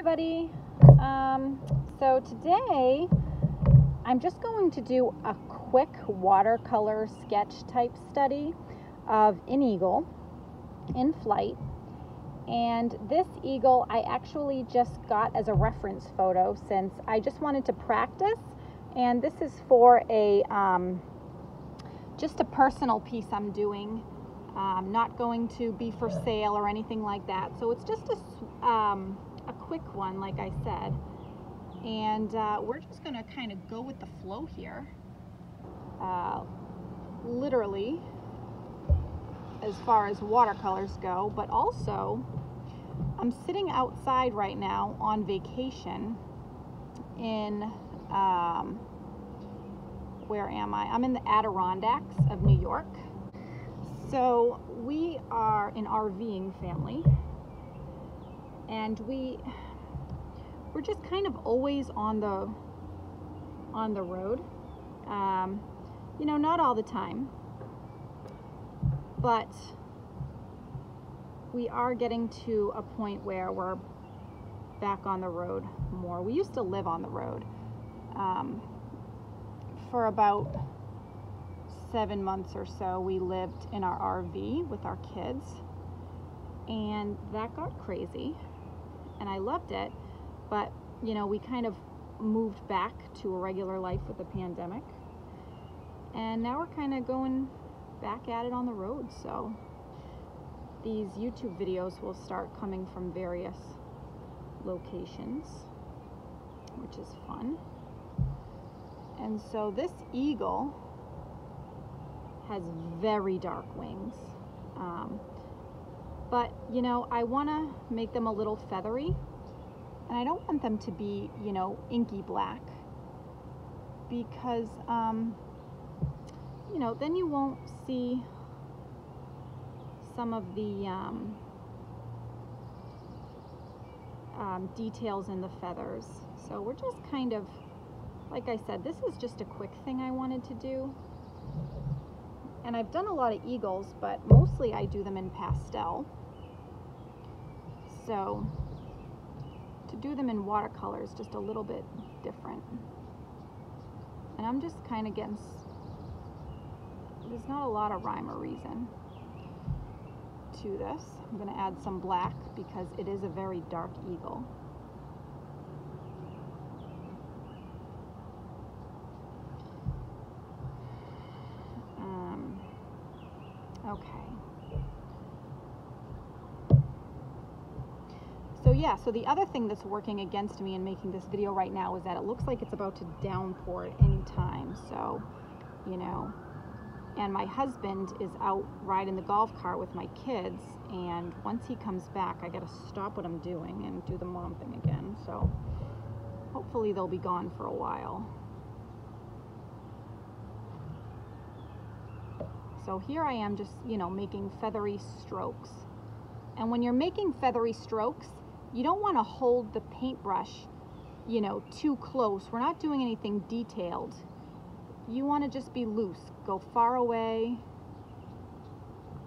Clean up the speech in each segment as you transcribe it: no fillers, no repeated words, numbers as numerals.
everybody. So today I'm just going to do a quick watercolor sketch type study of an eagle in flight. And this eagle I actually just got as a reference photo since I just wanted to practice, and this is for a just a personal piece I'm doing. Not going to be for sale or anything like that. So it's just a quick one, like I said. And we're just going to kind of go with the flow here. Literally, as far as watercolors go, but also I'm sitting outside right now on vacation in, where am I? I'm in the Adirondacks of New York. So we are an RVing family, and we're just kind of always on the road. You know, not all the time, but we are getting to a point where we're back on the road more. We used to live on the road for about 7 months or so. We lived in our RV with our kids, and that got crazy, and I loved it, but you know, we kind of moved back to a regular life with the pandemic, and now we're kind of going back at it on the road. So these YouTube videos will start coming from various locations, which is fun. And so this eagle has very dark wings, but you know, I want to make them a little feathery, and I don't want them to be, you know, inky black, because you know, then you won't see some of the details in the feathers. So we're just kind of, like I said, this is just a quick thing I wanted to do. And I've done a lot of eagles, but mostly I do them in pastel. So to do them in watercolor is just a little bit different. And I'm just kind of getting, there's not a lot of rhyme or reason to this. I'm going to add some black because it is a very dark eagle. Okay. So yeah, so the other thing that's working against me in making this video right now is that it looks like it's about to downpour at any time. So, you know, and my husband is out riding the golf cart with my kids, and once he comes back, I gotta stop what I'm doing and do the mom thing again. So hopefully they'll be gone for a while. So here I am just, you know, making feathery strokes. And when you're making feathery strokes, you don't want to hold the paintbrush, you know, too close. We're not doing anything detailed. You want to just be loose. Go far away,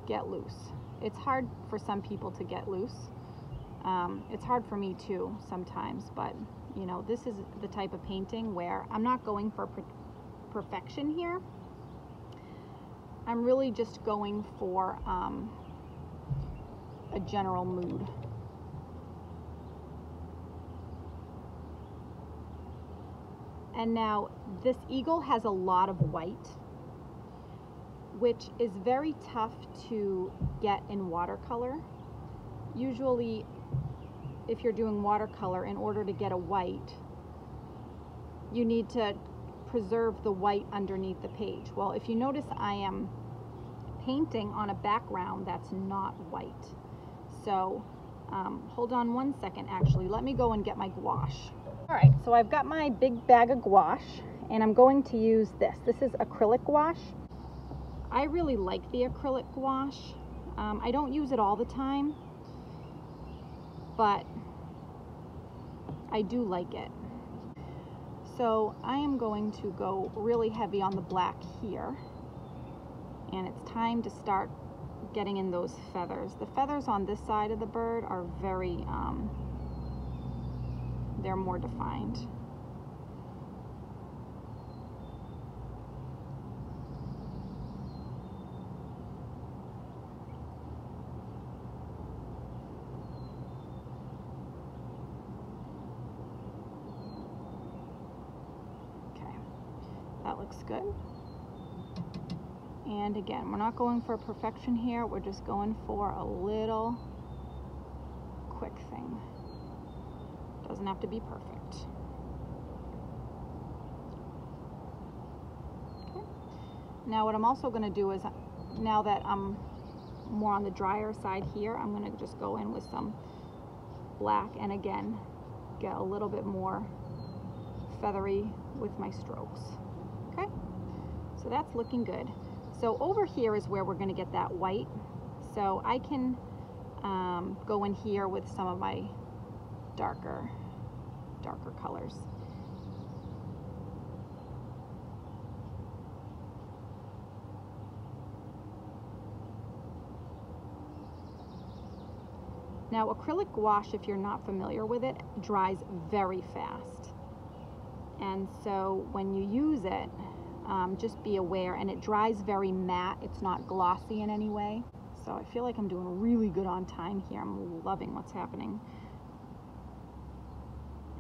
get loose. It's hard for some people to get loose. It's hard for me too sometimes, but you know, this is the type of painting where I'm not going for perfection here. I'm really just going for a general mood. And now this eagle has a lot of white, which is very tough to get in watercolor. Usually, if you're doing watercolor, in order to get a white, you need to preserve the white underneath the page. Well, if you notice, I am painting on a background that's not white. So hold on one second, actually. Let me go and get my gouache. All right, so I've got my big bag of gouache, and I'm going to use this. This is acrylic gouache. I really like the acrylic gouache. I don't use it all the time, but I do like it. So I am going to go really heavy on the black here, and it's time to start getting in those feathers. The feathers on this side of the bird are very they're more defined. Okay, that looks good. And again, we're not going for perfection here, we're just going for a little quick thing. Doesn't have to be perfect. Okay. Now what I'm also going to do is, now that I'm more on the drier side here, I'm going to just go in with some black and again get a little bit more feathery with my strokes. Okay, so that's looking good. So over here is where we're going to get that white. So I can go in here with some of my darker colors. Now acrylic gouache, if you're not familiar with it, dries very fast. And so when you use it, just be aware, and it dries very matte. It's not glossy in any way. So I feel like I'm doing really good on time here. I'm loving what's happening.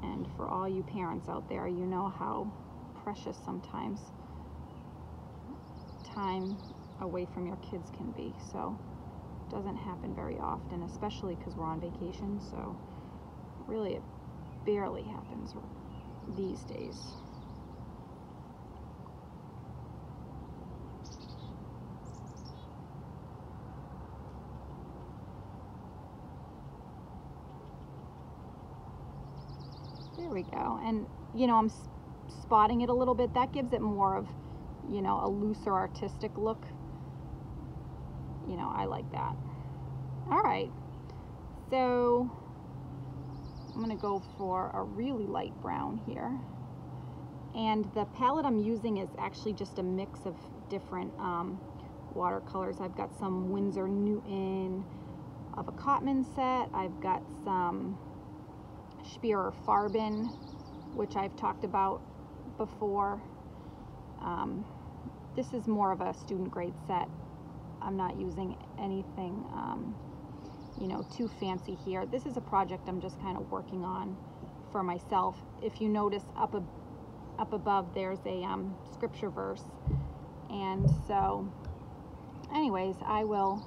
And for all you parents out there, you know how precious sometimes time away from your kids can be. So it doesn't happen very often, especially because we're on vacation. So really it barely happens these days. There we go. And you know, I'm spotting it a little bit. That gives it more of, you know, a looser artistic look. You know, I like that. All right, so I'm gonna go for a really light brown here. And the palette I'm using is actually just a mix of different watercolors. I've got some Winsor Newton of a cotman set. I've got some Schpirrer farben, which I've talked about before. This is more of a student grade set. I'm not using anything, you know, too fancy here. This is a project I'm just kind of working on for myself. If you notice up above, there's a scripture verse. And so anyways, I will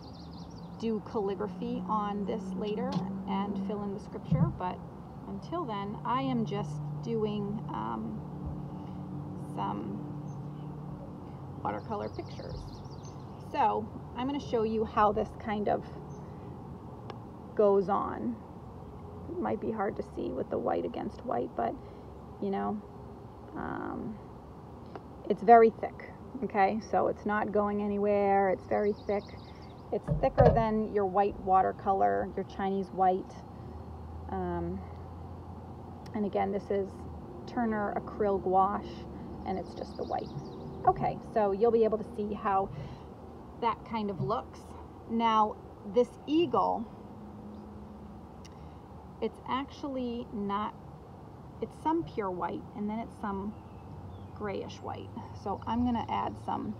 do calligraphy on this later and fill in the scripture, but until then, I am just doing some watercolor pictures. So I'm going to show you how this kind of goes on. It might be hard to see with the white against white, but you know, it's very thick. Okay, so it's not going anywhere. It's very thick. It's thicker than your white watercolor, your Chinese white. And again, this is Turner acryl gouache, and it's just the white. Okay, so you'll be able to see how that kind of looks. Now, this eagle, it's actually not, it's some pure white, and then it's some grayish white. So I'm going to add some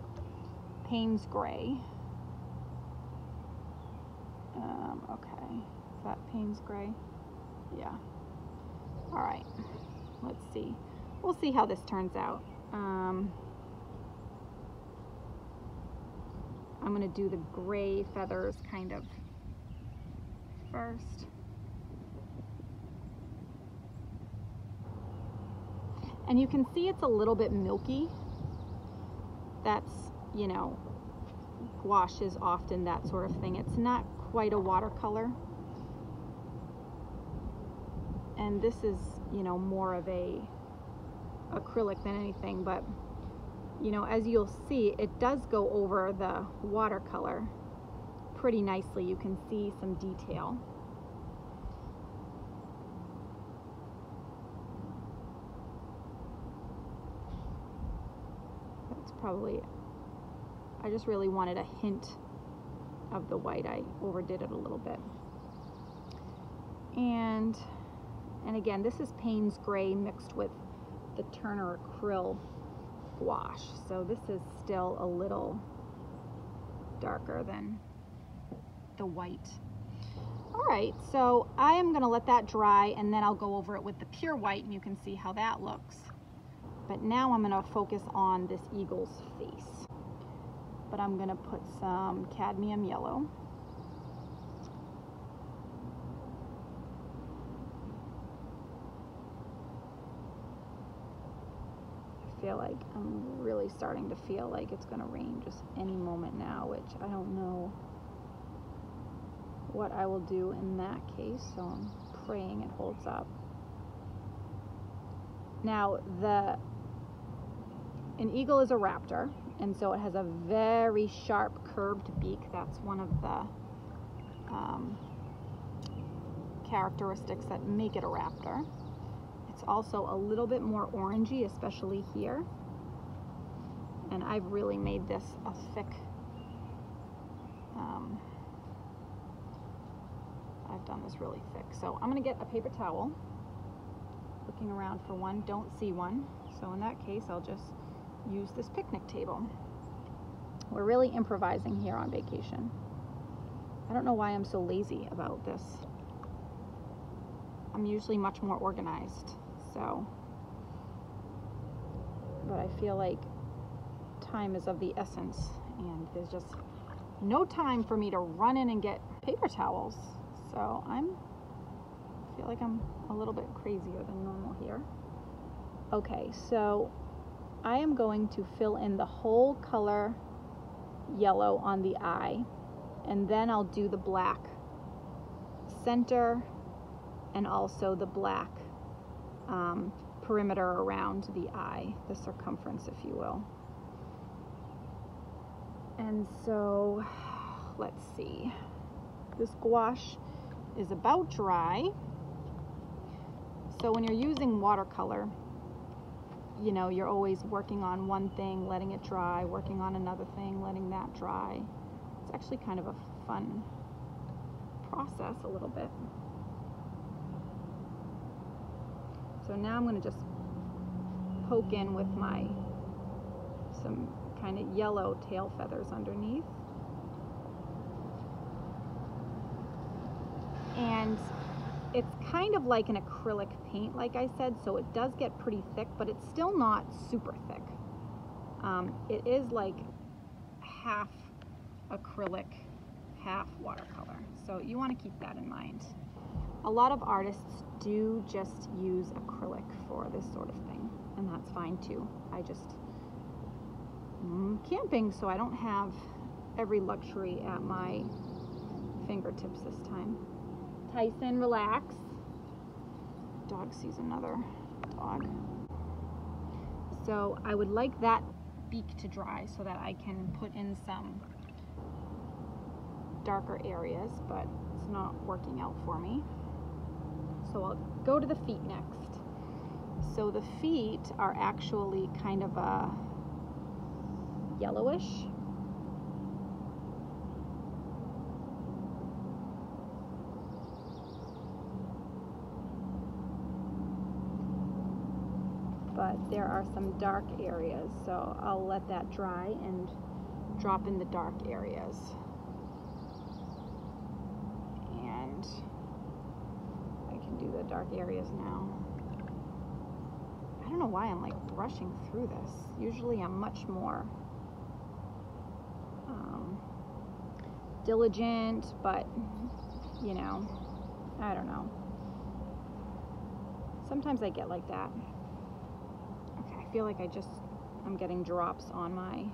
Payne's gray. Okay, is that Payne's gray? Yeah. All right, let's see. We'll see how this turns out. I'm going to do the gray feathers kind of first. And you can see it's a little bit milky. That's, you know, gouache is often that sort of thing. It's not quite a watercolor. And this is, you know, more of a acrylic than anything, but you know, as you'll see, it does go over the watercolor pretty nicely. You can see some detail. That's probably, I just really wanted a hint of the white. I overdid it a little bit. And And again, this is Payne's Gray mixed with the Turner Acryl Gouache. So this is still a little darker than the white. All right, so I am gonna let that dry and then I'll go over it with the pure white and you can see how that looks. But now I'm gonna focus on this eagle's face. But I'm gonna put some cadmium yellow. I feel like I'm really starting to feel like it's gonna rain just any moment now, which I don't know what I will do in that case, so I'm praying it holds up. Now, an eagle is a raptor, and so it has a very sharp curved beak. That's one of the characteristics that make it a raptor. It's also a little bit more orangey, especially here. And I've really made this a thick, I've done this really thick. So I'm gonna get a paper towel, looking around for one, don't see one. So in that case, I'll just use this picnic table. We're really improvising here on vacation. I don't know why I'm so lazy about this. I'm usually much more organized, so. But I feel like time is of the essence and there's just no time for me to run in and get paper towels. So I feel like I'm a little bit crazier than normal here. Okay, so I am going to fill in the whole color yellow on the eye, and then I'll do the black center and also the black perimeter around the eye, the circumference, if you will. And so, let's see. This gouache is about dry. So when you're using watercolor, you know, you're always working on one thing, letting it dry, working on another thing, letting that dry. It's actually kind of a fun process a little bit. So now I'm going to just poke in with some kind of yellow tail feathers underneath. And it's kind of like an acrylic paint, like I said, so it does get pretty thick, but it's still not super thick. It is like half acrylic, half watercolor. So you want to keep that in mind. A lot of artists do just use acrylic for this sort of thing, and that's fine too. I just camping, so I don't have every luxury at my fingertips this time. Tyson, relax. Dog sees another dog. So I would like that beak to dry so that I can put in some darker areas, but it's not working out for me. So I'll go to the feet next. So the feet are actually kind of a yellowish. But there are some dark areas, so I'll let that dry and drop in the dark areas. And I can do the dark areas now. I don't know why I'm like brushing through this. Usually I'm much more diligent, but you know, I don't know. Sometimes I get like that. Okay, I feel like I'm getting drops on my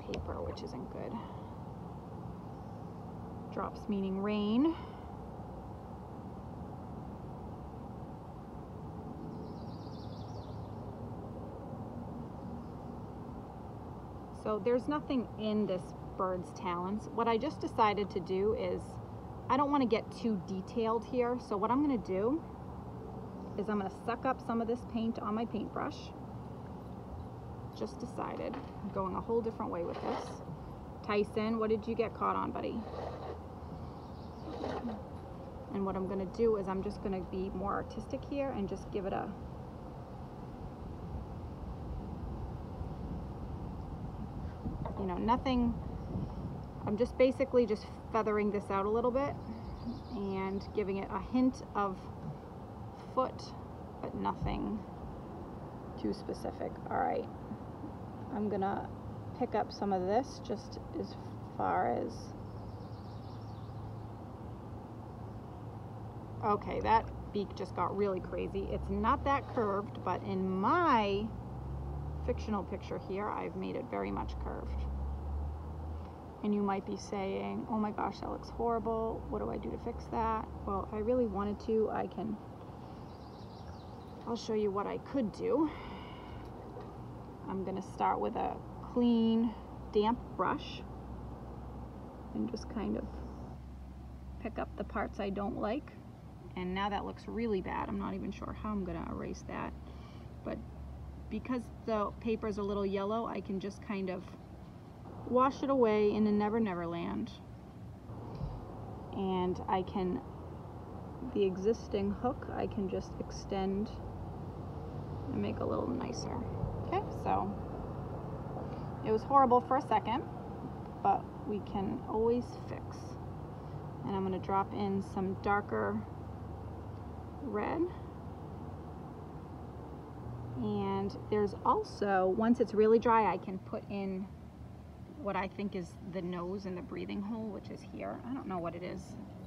paper, which isn't good. Drops meaning rain. So there's nothing in this bird's talons. What I just decided to do is, I don't want to get too detailed here, so what I'm going to do is I'm going to suck up some of this paint on my paintbrush. Just decided. I'm going a whole different way with this. Tyson, what did you get caught on, buddy? And what I'm going to do is I'm just going to be more artistic here and just give it a nothing. I'm just basically just feathering this out a little bit and giving it a hint of foot, but nothing too specific. All right, I'm gonna pick up some of this just as far as, okay, that beak just got really crazy. It's not that curved, but in my fictional picture here, I've made it very much curved. And you might be saying, oh my gosh, that looks horrible. What do I do to fix that? Well, if I really wanted to, I'll show you what I could do. I'm gonna start with a clean, damp brush and just kind of pick up the parts I don't like. And now that looks really bad. I'm not even sure how I'm gonna erase that. But because the paper's a little yellow, I can just kind of wash it away in a Never Never Land. And the existing hook, I can just extend and make a little nicer. Okay, so it was horrible for a second, but we can always fix. And I'm going to drop in some darker red. And there's also, once it's really dry, I can put in what I think is the nose and the breathing hole, which is here. I don't know what it is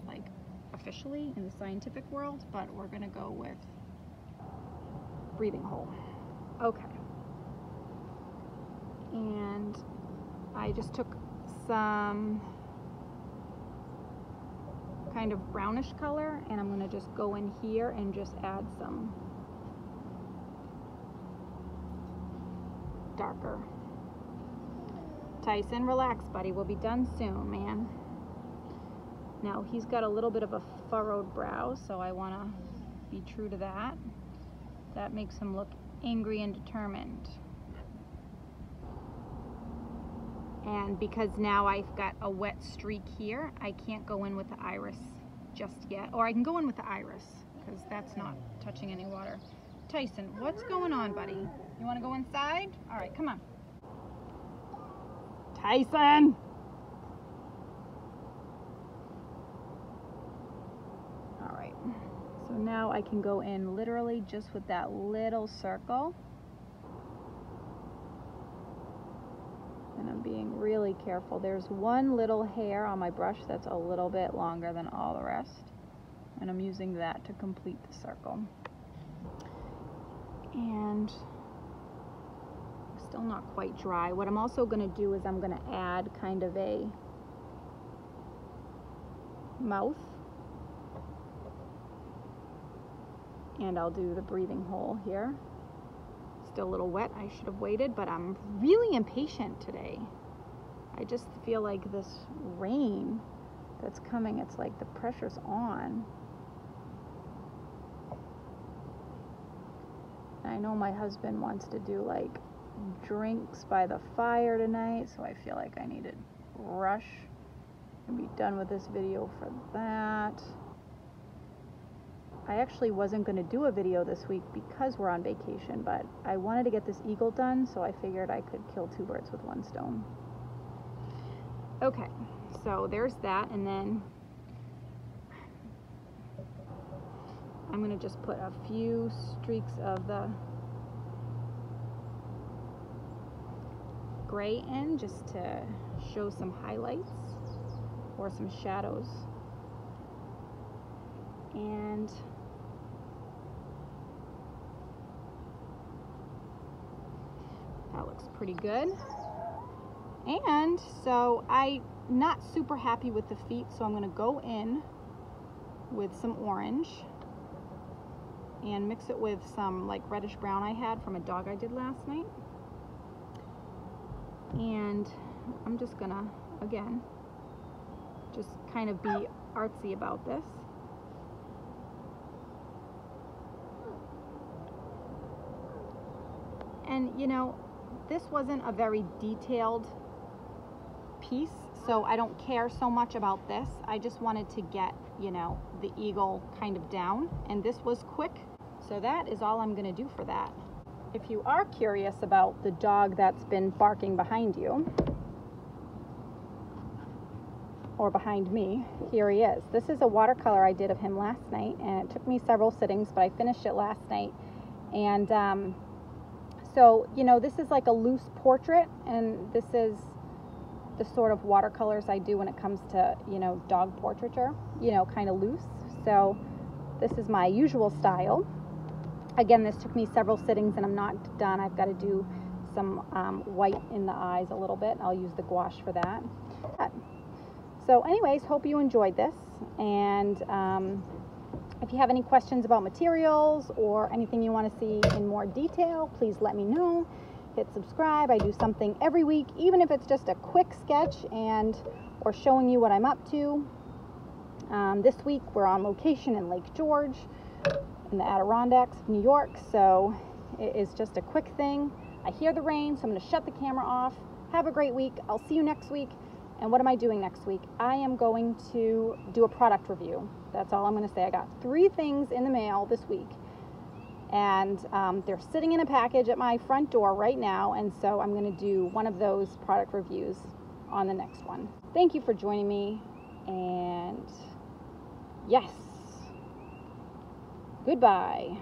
like officially in the scientific world, but we're gonna go with breathing hole. Okay. And I just took some kind of brownish color and I'm gonna just go in here and just add some darker. Tyson, relax, buddy. We'll be done soon, man. Now, he's got a little bit of a furrowed brow, so I want to be true to that. That makes him look angry and determined. And because now I've got a wet streak here, I can't go in with the iris just yet. Or I can go in with the iris, because that's not touching any water. Tyson, what's going on, buddy? You want to go inside? All right, come on. Tyson! All right, so now I can go in literally just with that little circle. And I'm being really careful. There's one little hair on my brush that's a little bit longer than all the rest. And I'm using that to complete the circle. And still not quite dry. What I'm also going to do is I'm going to add kind of a mouth, and I'll do the breathing hole here. Still a little wet. I should have waited, but I'm really impatient today. I just feel like this rain that's coming, it's like the pressure's on. I know my husband wants to do like drinks by the fire tonight, so I feel like I need to rush and be done with this video for that. I actually wasn't going to do a video this week because we're on vacation, but I wanted to get this eagle done, so I figured I could kill two birds with one stone. Okay, so there's that, and then I'm going to just put a few streaks of the gray in just to show some highlights or some shadows. And that looks pretty good. And so I'm not super happy with the feet, so I'm going to go in with some orange and mix it with some like reddish brown I had from a dog I did last night. And I'm just gonna, again, just kind of be artsy about this. And you know, this wasn't a very detailed piece, so I don't care so much about this. I just wanted to get, you know, the eagle kind of down, and this was quick. So that is all I'm going to do for that. If you are curious about the dog that's been barking behind you, or behind me, here he is. This is a watercolor I did of him last night, and it took me several sittings, but I finished it last night. And so, you know, this is like a loose portrait, and this is the sort of watercolors I do when it comes to, you know, dog portraiture, you know, kind of loose. So this is my usual style. Again, this took me several sittings and I'm not done. I've got to do some white in the eyes a little bit. I'll use the gouache for that. So anyways, hope you enjoyed this. And if you have any questions about materials or anything you want to see in more detail, please let me know. Hit subscribe. I do something every week, even if it's just a quick sketch and or showing you what I'm up to. This week we're on location in Lake George in the Adirondacks of New York, so it is just a quick thing. I hear the rain, so I'm going to shut the camera off. Have a great week. I'll see you next week. And what am I doing next week? I am going to do a product review. That's all I'm going to say. I got 3 things in the mail this week, and they're sitting in a package at my front door right now, and so I'm going to do one of those product reviews on the next one. Thank you for joining me, and yes, goodbye.